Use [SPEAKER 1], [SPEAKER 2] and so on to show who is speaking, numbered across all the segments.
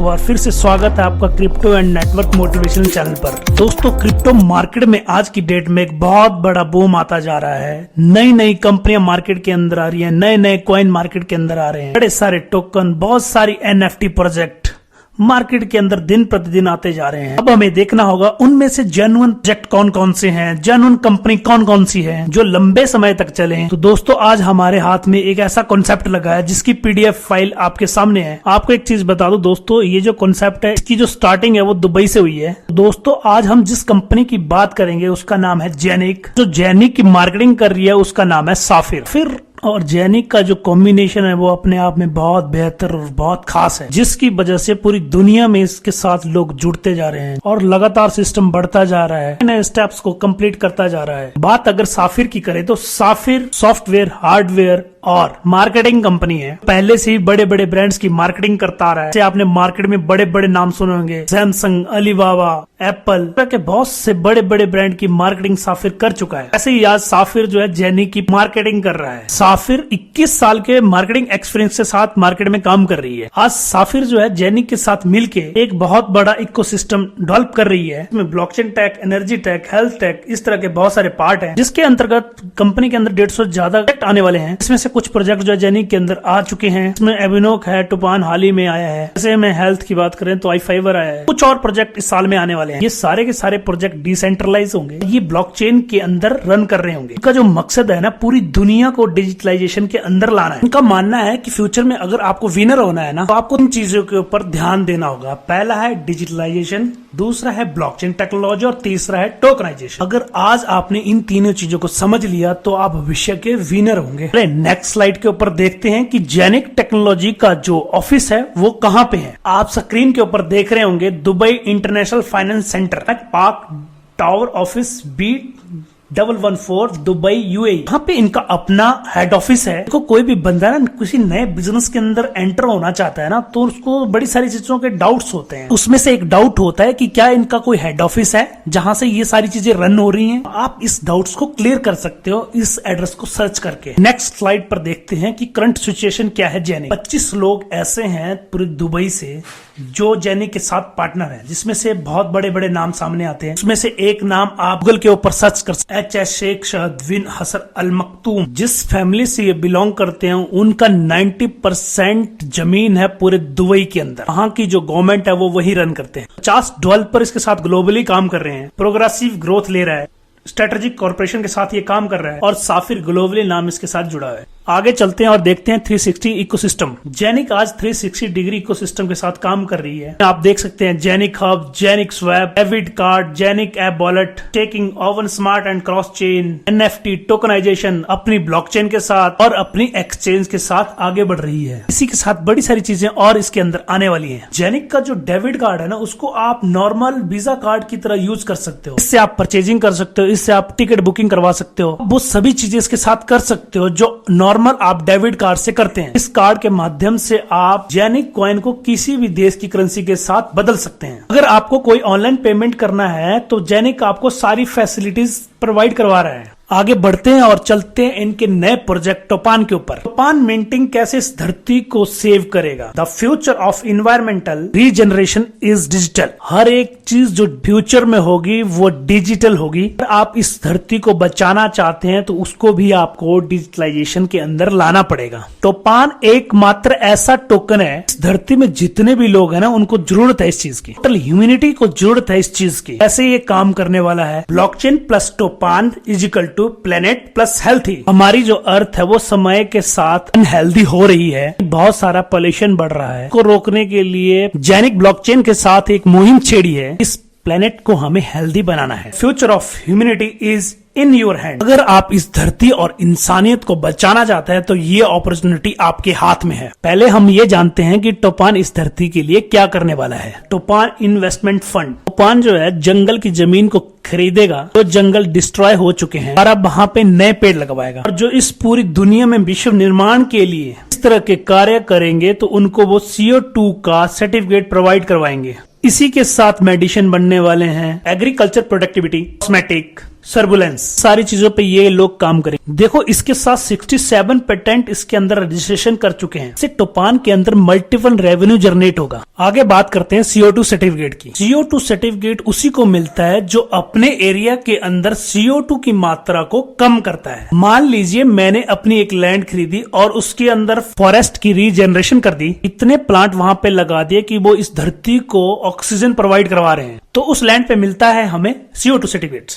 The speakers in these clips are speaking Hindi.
[SPEAKER 1] बार फिर से स्वागत है आपका crypto and network motivational channel पर। दोस्तों, क्रिप्टो मार्केट में आज की डेट में एक बहुत बड़ा बूम आता जा रहा है। नई नई कंपनियां मार्केट के अंदर आ रही हैं, नए नए कॉइन मार्केट के अंदर आ रहे हैं, बड़े सारे टोकन, बहुत सारी एनएफटी प्रोजेक्ट मार्केट के अंदर दिन प्रतिदिन आते जा रहे हैं। अब हमें देखना होगा उनमें से जेन्युइन प्रोजेक्ट कौन कौन से हैं, जेन्युइन कंपनी कौन कौन सी है जो लंबे समय तक चले। तो दोस्तों, आज हमारे हाथ में एक ऐसा कॉन्सेप्ट लगा है जिसकी पीडीएफ फाइल आपके सामने है। आपको एक चीज बता दो दोस्तों, ये जो कॉन्सेप्ट है इसकी जो स्टार्टिंग है वो दुबई से हुई है। दोस्तों, आज हम जिस कंपनी की बात करेंगे उसका नाम है जेनिक। जो जेनिक की मार्केटिंग कर रही है उसका नाम है साफिर। और जेनिक का जो कॉम्बिनेशन है वो अपने आप में बहुत बेहतर और बहुत खास है, जिसकी वजह से पूरी दुनिया में इसके साथ लोग जुड़ते जा रहे हैं और लगातार सिस्टम बढ़ता जा रहा है, नए स्टेप्स को कंप्लीट करता जा रहा है। बात अगर साफिर की करें तो साफिर सॉफ्टवेयर, हार्डवेयर और मार्केटिंग कंपनी है। पहले से ही बड़े बड़े ब्रांड्स की मार्केटिंग करता आ रहा है। जैसे आपने मार्केट में बड़े बड़े नाम सुने होंगे, सैमसंग, अलीबाबा, एप्पल, के बहुत से बड़े बड़े ब्रांड की मार्केटिंग साफिर कर चुका है। ऐसे ही आज साफिर जो है जेनिक की मार्केटिंग कर रहा है। साफिर 21 साल के मार्केटिंग एक्सपीरियंस के साथ मार्केट में काम कर रही है। आज साफिर जो है जेनिक के साथ मिलके एक बहुत बड़ा इकोसिस्टम डेवलप कर रही है। इसमें blockchain tech, energy tech, health tech, इस तरह के बहुत सारे पार्ट हैं, जिसके अंतर्गत कंपनी के अंदर 150 से ज्यादा प्रोजेक्ट आने वाले हैं। इसमें से कुछ प्रोजेक्ट जो है जेनिक के अंदर आ चुके हैं। इसमें एविनोक है, टूपान हाल ही में आया है। जैसे में हेल्थ की बात करें तो आई-फाइबर आया है। कुछ और प्रोजेक्ट इस साल में आने वाले हैं। ये सारे के सारे प्रोजेक्ट डिसेंट्रलाइज होंगे, ये ब्लॉकचेन के अंदर रन कर रहे होंगे। इनका जो मकसद है ना, पूरी दुनिया को डिजिटलाइजेशन के अंदर लाना है। इनका मानना है कि फ्यूचर में अगर आपको विनर होना है ना, तो आपको इन चीजों के ऊपर ध्यान देना होगा। पहला है डिजिटलाइजेशन, दूसरा है ब्लॉकचेन टेक्नोलॉजी और तीसरा है टोकनाइजेशन। अगर आज आपने इन तीनों चीजों को समझ लिया तो आप भविष्य के विनर होंगे। नेक्स्ट स्लाइड के ऊपर देखते हैं कि जेनिक टेक्नोलॉजी का जो ऑफिस है वो कहां पे है। आप स्क्रीन के ऊपर देख रहे होंगे Dubai international finance centre, park tower office B114 Dubai UAE. यहाँ पे इनका अपना हेड ऑफिस है। देखो, कोई भी बंदा ना किसी नए बिजनेस के अंदर एंटर होना चाहता है ना, तो उसको बड़ी सारी चीजों के डाउट्स होते हैं। उसमें से एक डाउट होता है कि क्या इनका कोई हेड ऑफिस है जहां से ये सारी चीजें रन हो रही हैं। आप इस डाउट्स को क्लियर कर सकते हो इस एड्रेस को सर्च करके। नेक्स्ट स्लाइड पर देखते हैं कि करंट सिचुएशन क्या है जेनिक। 25 लोग ऐसे हैं पूरे दुबई से जो जेनिक के साथ पार्टनर है, जिसमें से बहुत बड़े बड़े नाम सामने आते हैं। उसमें से एक नाम आप गूगल के ऊपर सर्च कर सकते हैं, एच शेख शहद बिन हसन अल मखतूम। जिस फैमिली से ये बिलोंग करते हैं उनका 90% जमीन है पूरे दुबई के अंदर। वहां की जो गवर्नमेंट है वो वही रन करते हैं। 50 डेवलपर इसके साथ ग्लोबली काम कर रहे हैं। प्रोग्रेसिव ग्रोथ ले रहा है, स्ट्रेटेजिक कॉर्पोरेशन के साथ ये काम कर रहा है और साफिर ग्लोबली नाम इसके साथ जुड़ा है। आगे चलते हैं और देखते हैं 360 इकोसिस्टम। जेनिक आज 360 डिग्री इकोसिस्टम के साथ काम कर रही है। आप देख सकते हैं Genic hub, Genic swap, debit card, Genic app wallet, taking own smart and cross chain, NFT, tokenization, अपनी ब्लॉकचेन के साथ और अपनी एक्सचेंज के साथ आगे बढ़ रही है। इसी के साथ बड़ी सारी चीजें और इसके अंदर आने वाली है। जेनिक का जो डेबिट कार्ड है ना, उसको आप नॉर्मल वीजा कार्ड की तरह यूज कर सकते हो। इससे आप परचेजिंग कर सकते हो, इससे आप टिकट बुकिंग करवा सकते हो। वो सभी चीजें इसके साथ कर सकते हो जो नॉर्मल आप डेबिट कार्ड से करते हैं। इस कार्ड के माध्यम से आप जेनिक कॉइन को किसी भी देश की करेंसी के साथ बदल सकते हैं। अगर आपको कोई ऑनलाइन पेमेंट करना है तो जेनिक आपको सारी फैसिलिटीज प्रोवाइड करवा रहा है। आगे बढ़ते हैं और चलते हैं इनके नए प्रोजेक्ट टोपान के ऊपर। टोपान मिंटिंग कैसे इस धरती को सेव करेगा। The future of environmental regeneration is digital. हर एक चीज जो फ्यूचर में होगी वो डिजिटल होगी। अगर आप इस धरती को बचाना चाहते हैं तो उसको भी आपको डिजिटलाइजेशन के अंदर लाना पड़ेगा। टोपान एकमात्र ऐसा टोकन है, इस धरती में जितने भी लोग हैं ना, उनको जरूरत है इस चीज की, टोटल ह्यूमैनिटी को जरूरत है इस चीज की। ऐसे ये काम करने वाला है। ब्लॉकचेन प्लस टोपान is equal to planet plus healthy. हमारी जो अर्थ है वो समय के साथ अनहेल्दी हो रही है, बहुत सारा पोल्यूशन बढ़ रहा है। को रोकने के लिए जेनिक ब्लॉकचेन के साथ एक मुहिम छेड़ी है। इस प्लेनेट को हमें हेल्दी बनाना है। Future of humanity is in your hand. अगर आप इस धरती और इंसानियत को बचाना चाहते हैं तो ये अपॉर्चुनिटी आपके हाथ में है। पहले हम ये जानते हैं कि टोपान इस धरती के लिए क्या करने वाला है। टोपान इन्वेस्टमेंट फंड। टोपान जो है जंगल की जमीन को खरीदेगा जो जंगल डिस्ट्रॉय हो चुके हैं और अब वहां पे नए पेड़ लगवाएगा, और जो इस पूरी दुनिया में विश्व निर्माण के लिए इस तरह के कार्य करेंगे तो उनको वो CO2 का सर्टिफिकेट प्रोवाइड करवाएंगे। इसी के साथ मेडिसिन बनने वाले हैं, एग्रीकल्चर प्रोडक्टिविटी, कॉस्मेटिक, सर्बुलेंस, सारी चीजों पे ये लोग काम करें। देखो इसके साथ 67 पेटेंट इसके अंदर रजिस्ट्रेशन कर चुके हैं। इससे टोपान के अंदर मल्टीपल रेवेन्यू जनरेट होगा। आगे बात करते हैं CO2 सर्टिफिकेट की। CO2 सर्टिफिकेट उसी को मिलता है जो अपने एरिया के अंदर CO2 की मात्रा को कम करता है। मान लीजिए मैंने अपनी एक लैंड खरीदी और उसके अंदर फॉरेस्ट की रीजनरेशन कर दी, इतने प्लांट वहां पे लगा दिए कि वो इस धरती को ऑक्सीजन प्रोवाइड करवा रहे हैं, तो उस लैंड पे मिलता है हमें CO2 सर्टिफिकेट।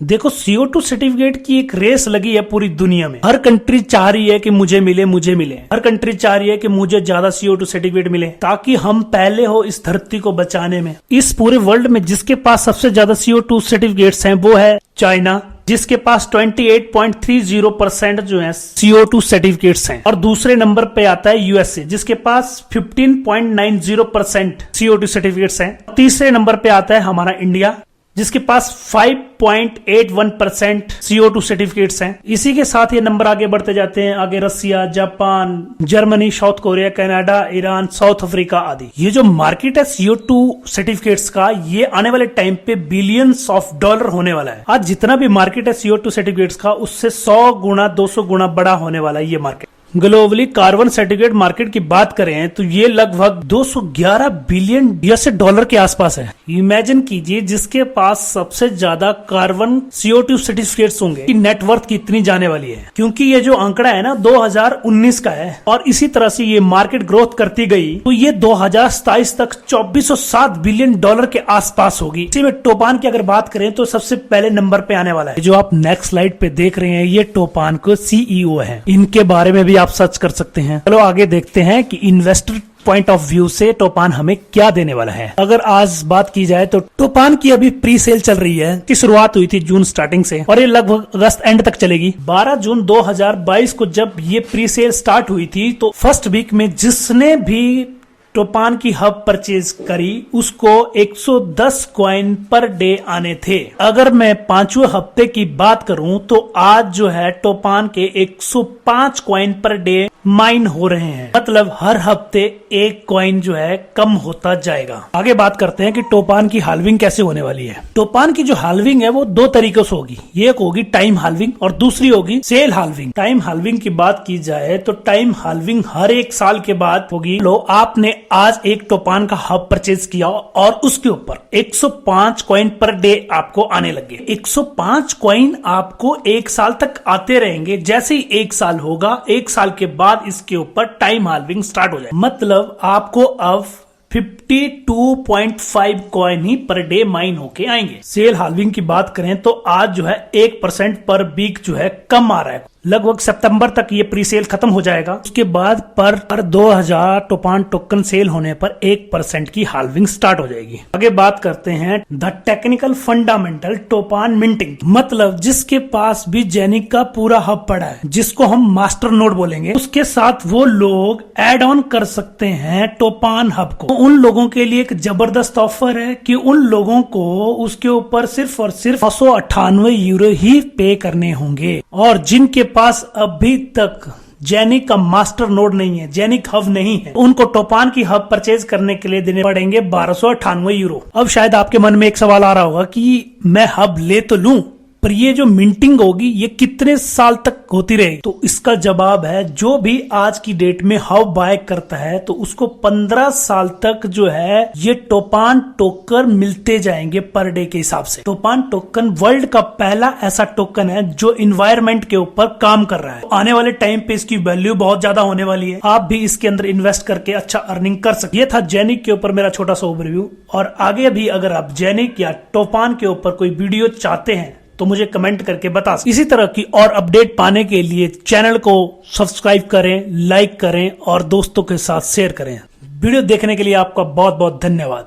[SPEAKER 1] देखो CO2 सर्टिफिकेट की एक रेस लगी है पूरी दुनिया में। हर कंट्री चाह रही है कि मुझे मिले, मुझे मिले। हर कंट्री चाह रही है कि मुझे ज्यादा CO2 सर्टिफिकेट मिले ताकि हम पहले हो इस धरती को बचाने में। इस पूरे वर्ल्ड में जिसके पास सबसे ज्यादा CO2 सर्टिफिकेट्स हैं वो है चाइना, जिसके पास 28.30% जो है CO2 सर्टिफिकेट्स हैं। और दूसरे नंबर पे आता है USA, जिसके पास 15.90% CO2 सर्टिफिकेट्स हैं। तीसरे नंबर पे आता है हमारा इंडिया, जिसके पास 5.81% CO2 सर्टिफिकेट्स हैं। इसी के साथ ये नंबर आगे बढ़ते जाते हैं। आगे Russia, Japan, Germany, South Korea, Canada, Iran, South Africa आदि। ये जो मार्केट है CO2 सर्टिफिकेट्स का, ये आने वाले टाइम पे बिलियंस ऑफ डॉलर होने वाला है। आज जितना भी मार्केट है CO2 सर्टिफिकेट्स का, उससे 100 गुना 200 गुना बड़ा होने वाला है ये market. Globally carbon certificate market की बात करें तो ये लगभग 211 बिलियन $US के आसपास है। इमेजिन कीजिए जिसके पास सबसे ज्यादा कार्बन CO2 सर्टिफिकेट्स होंगे कि नेटवर्थ कितनी जाने वाली है। क्योंकि ये जो आंकड़ा है ना 2019 का है और इसी तरह से ये मार्केट ग्रोथ करती गई तो ये 2027 तक $2407 बिलियन के आसपास होगी। इसी में टोपान की अगर बात करें तो सबसे पहले नंबर पे आने वाला है। जो आप नेक्स्ट स्लाइड पे देख रहे हैं ये टोपान को CEO है। इनके बारे में भी आप सर्च कर सकते हैं। चलो आगे देखते हैं कि इन्वेस्टर पॉइंट ऑफ व्यू से टोपान हमें क्या देने वाला है। अगर आज बात की जाए तो टोपान की अभी प्री सेल चल रही है, की शुरुआत हुई थी जून स्टार्टिंग से और ये लगभग अगस्त एंड तक चलेगी। 12 जून 2022 को जब ये प्री सेल स्टार्ट हुई थी तो फर्स्ट वीक में जिसने भी टोपान की हब परचेज करी उसको 110 कॉइन पर डे आने थे। अगर मैं 5वें हफ्ते की बात करूं तो आज जो है टोपान के 105 कॉइन पर डे माइन हो रहे हैं। मतलब हर हफ्ते एक कॉइन जो है कम होता जाएगा। आगे बात करते हैं कि टोपान की हाल्विंग कैसे होने वाली है। टोपान की जो हाल्विंग है वो दो तरीकों से होगी। एक होगी टाइम हाल्विंग और दूसरी होगी सेल हाल्विंग। टाइम हाल्विंग की बात की जाए तो टाइम हाल्विंग हर एक साल के बाद होगी। लो आपने आज एक टोपान का हब परचेज किया और उसके ऊपर 105 कॉइन पर डे आपको आने लगे। 105 कॉइन आपको एक साल तक आते रहेंगे। जैसे ही एक साल होगा, एक साल के बाद इसके ऊपर टाइम हाल्विंग स्टार्ट हो जाए। मतलब आपको अब 52.5 कॉइन ही पर डे माइन होके आएंगे। सेल हाल्विंग की बात करें तो आज जो है 1% पर वीक जो है कम आ रहा है। लगभग सितंबर तक ये प्री सेल खत्म हो जाएगा। उसके बाद पर 2000 टोपान टोकन सेल होने पर 1% की हाल्विंग स्टार्ट हो जाएगी। आगे बात करते हैं द टेक्निकल फंडामेंटल टोपान मिंटिंग। मतलब जिसके पास भी जेनिक का पूरा हब पड़ा है, जिसको हम मास्टर नोड बोलेंगे, उसके साथ वो लोग एड ऑन कर सकते हैं टोपान हब को। उन लोगों के लिए एक जबरदस्त ऑफर है कि उन लोगों को उसके ऊपर सिर्फ और सिर्फ 998 यूरो ही पे करने होंगे। और जिनके पास अभी तक जेनिक का मास्टर नोड नहीं है, जेनिक हब नहीं है, उनको टोपान की हब परचेज करने के लिए देने पड़ेंगे 1298 यूरो। अब शायद आपके मन में एक सवाल आ रहा होगा कि मैं हब ले तो लूं, पर ये जो मिंटिंग होगी ये कितने साल तक होती रहेगी? तो इसका जवाब है जो भी आज की डेट में हब बाय करता है तो उसको 15 साल तक जो है ये टोपान टोकन मिलते जाएंगे पर डे के हिसाब से। टोपान टोकन वर्ल्ड का पहला ऐसा टोकन है जो इन्वायरमेंट के ऊपर काम कर रहा है। आने वाले टाइम पे इसकी वैल्यू बहुत ज्यादा होने वाली है। आप भी इसके अंदर इन्वेस्ट करके अच्छा अर्निंग कर सकते। ये था जेनिक के ऊपर मेरा छोटा सा ओवरव्यू। और आगे भी अगर आप जेनिक या टोपान के ऊपर कोई वीडियो चाहते हैं तो मुझे कमेंट करके बता सकते। इसी तरह की और अपडेट पाने के लिए चैनल को सब्सक्राइब करें, लाइक करें और दोस्तों के साथ शेयर करें। वीडियो देखने के लिए आपका बहुत बहुत धन्यवाद।